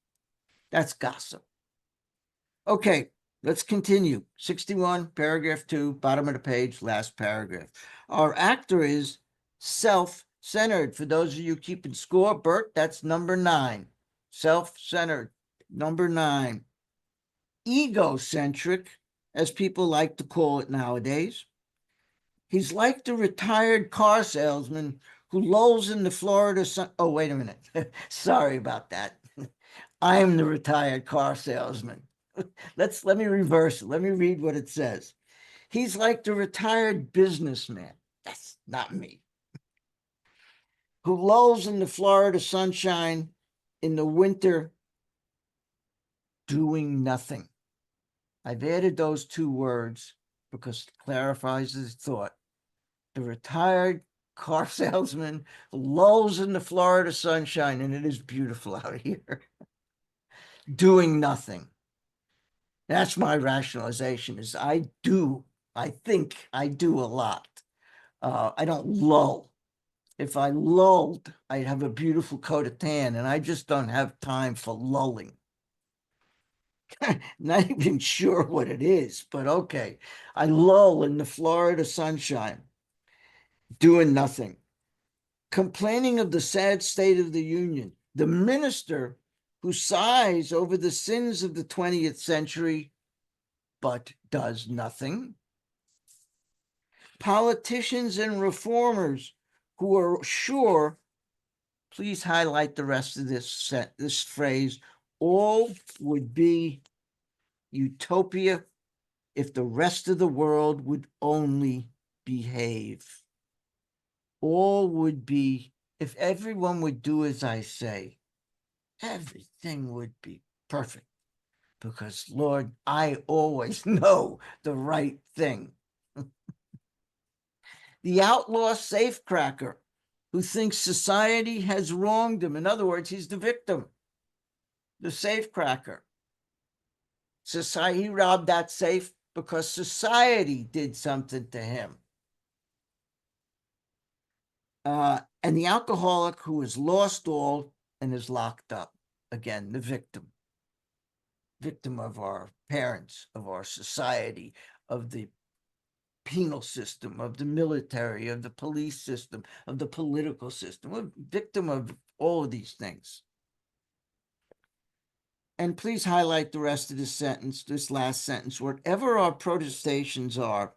That's gossip. Okay, let's continue. 61, paragraph 2, bottom of the page, last paragraph. Our actor is self-centered. For those of you keeping score, Bert, that's number 9. Self-centered, number 9. Egocentric, as people like to call it nowadays. He's like the retired car salesman who lolls in the Florida sun. Oh, wait a minute. Sorry about that. I'm the retired car salesman. Let me reverse it. Let me read what it says. He's like the retired businessman. That's not me. Who lolls in the Florida sunshine in the winter doing nothing. I've added those 2 words because it clarifies his thought. The retired car salesman lolls in the Florida sunshine, and it is beautiful out here, doing nothing. That's my rationalization, is I think I do a lot. I don't lull. If I lulled, I'd have a beautiful coat of tan, and I just don't have time for lulling. Not even sure what it is, but okay. I lull in the Florida sunshine, doing nothing, complaining of the sad state of the union. The minister who sighs over the sins of the 20th century, but does nothing. Politicians and reformers who are sure, please highlight the rest of this phrase, all would be utopia if the rest of the world would only behave. All would be, if everyone would do as I say, everything would be perfect. Because, Lord, I always know the right thing. The outlaw safecracker who thinks society has wronged him. In other words, he's the victim, the safecracker. Society, he robbed that safe because society did something to him. And the alcoholic who has lost all and is locked up. Again, the victim of our parents, of our society, of the penal system, of the military, of the police system, of the political system, a victim of all of these things. And please highlight the rest of this sentence, this last sentence. Whatever our protestations are,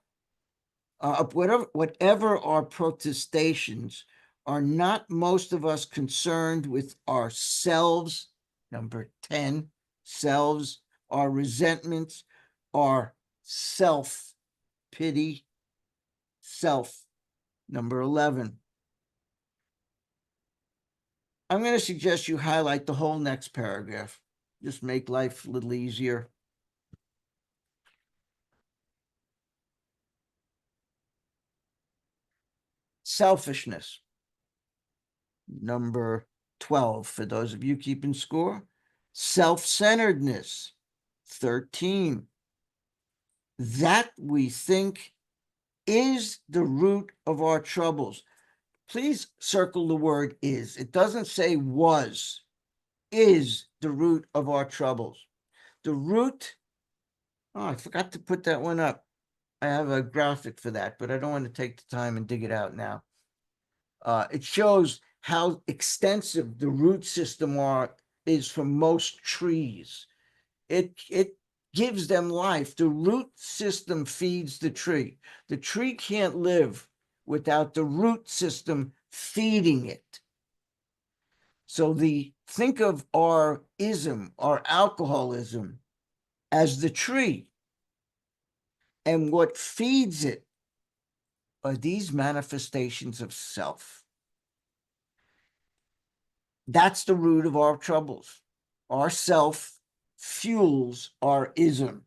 whatever our protestations are, not most of us concerned with ourselves, number 10, selves, our resentments, our self-pity, self, number 11. I'm going to suggest you highlight the whole next paragraph. Just make life a little easier. Selfishness, number 12, for those of you keeping score. Self-centeredness, 13. That we think is the root of our troubles. Please circle the word is. It doesn't say was. is the root of our troubles. The root, oh, I forgot to put that one up. I have a graphic for that, but I don't want to take the time and dig it out now. It shows how extensive the root system is for most trees. It gives them life. The root system feeds the tree. The tree can't live without the root system feeding it. So think of our ism, our alcoholism, as the tree. And what feeds it are these manifestations of self. That's the root of our troubles. Our self fuels our ism.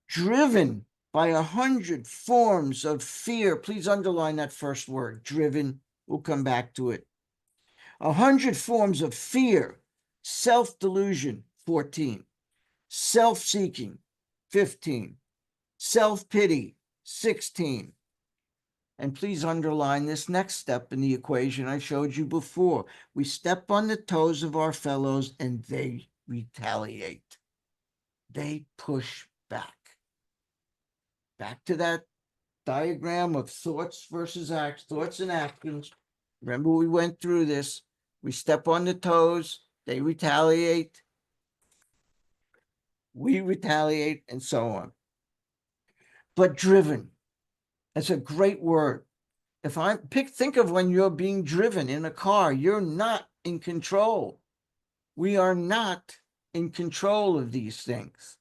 Driven by 100 forms of fear. Please underline that first word, driven. We'll come back to it. 100 forms of fear, self-delusion, 14. Self-seeking, 15. Self-pity, 16. And please underline this next step in the equation I showed you before. We step on the toes of our fellows and they retaliate. They push back. Back to that diagram of thoughts versus acts, thoughts and actions. Remember, we went through this. We step on the toes, they retaliate. We retaliate, and so on. But driven, that's a great word. If think of when you're being driven in a car, you're not in control. We are not in control of these things.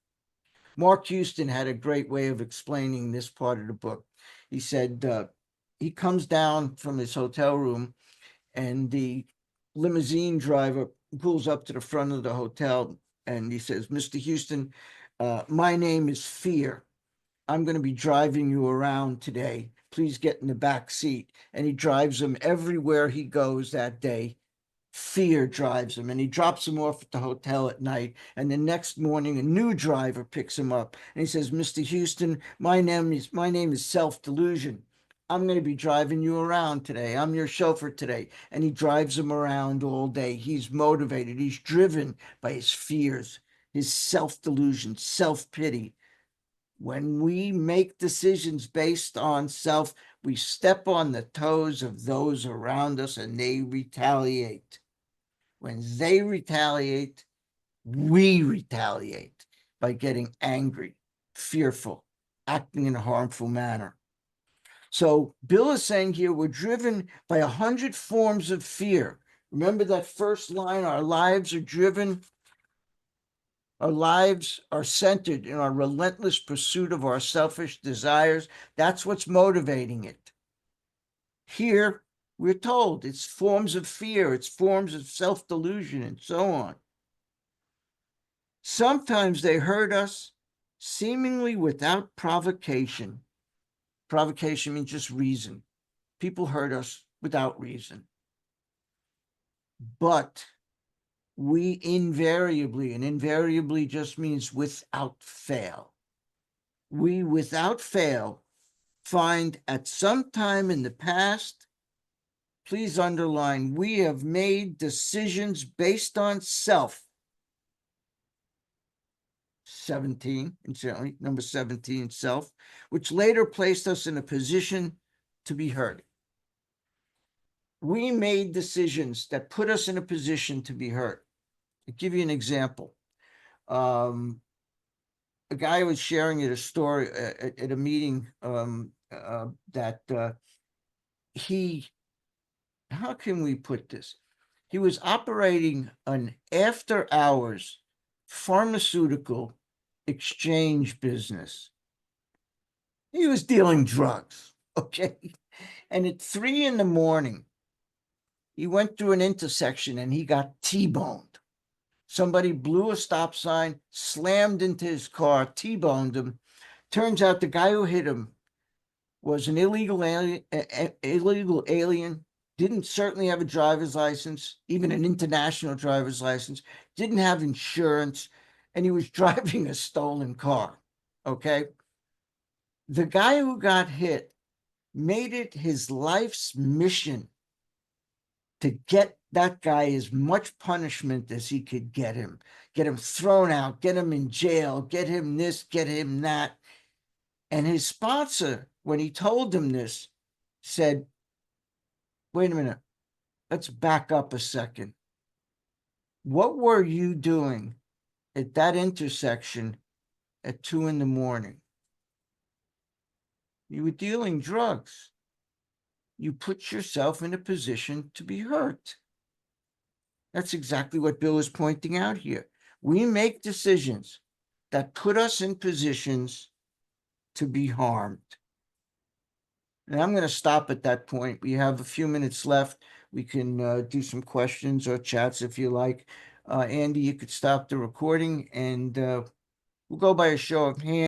Mark Houston had a great way of explaining this part of the book. He said he comes down from his hotel room and the limousine driver pulls up to the front of the hotel and he says, "Mr. Houston, my name is Fear. I'm going to be driving you around today. Please get in the back seat." And he drives him everywhere he goes that day. Fear drives him, and he drops him off at the hotel at night. And the next morning, a new driver picks him up, and he says, "Mr. Houston, my name is Self-Delusion. I'm going to be driving you around today. I'm your chauffeur today." And he drives him around all day. He's motivated. He's driven by his fears, his self-delusion, self-pity. When we make decisions based on self, we step on the toes of those around us and they retaliate. When they retaliate, we retaliate by getting angry, fearful, acting in a harmful manner. So Bill is saying here, we're driven by 100 forms of fear. Remember that first line, our lives are driven. Our lives are centered in our relentless pursuit of our selfish desires. That's what's motivating it. Here, we're told it's forms of fear, it's forms of self-delusion, and so on. Sometimes they hurt us seemingly without provocation. Provocation means just reason. People hurt us without reason. But we invariably, and invariably just means without fail, we without fail find at some time in the past, please underline, we have made decisions based on self. 17, incidentally, number 17, self, which later placed us in a position to be hurt. We made decisions that put us in a position to be hurt. I'll give you an example. A guy was sharing a story at a meeting that how can we put this? He was operating an after-hours pharmaceutical exchange business. He was dealing drugs, okay? And at 3 a.m, he went through an intersection and he got T-boned. Somebody blew a stop sign, slammed into his car, T-boned him. Turns out the guy who hit him was an illegal alien, didn't certainly have a driver's license, even an international driver's license, didn't have insurance, and he was driving a stolen car, okay? The guy who got hit made it his life's mission to get that guy as much punishment as he could get him thrown out, get him in jail, get him this, get him that. And his sponsor, when he told him this, said, wait a minute, let's back up a second. What were you doing at that intersection at 2 a.m? You were dealing drugs. You put yourself in a position to be hurt. That's exactly what Bill is pointing out here. We make decisions that put us in positions to be harmed. And I'm going to stop at that point. We have a few minutes left. We can do some questions or chats if you like. Andy, you could stop the recording and we'll go by a show of hands.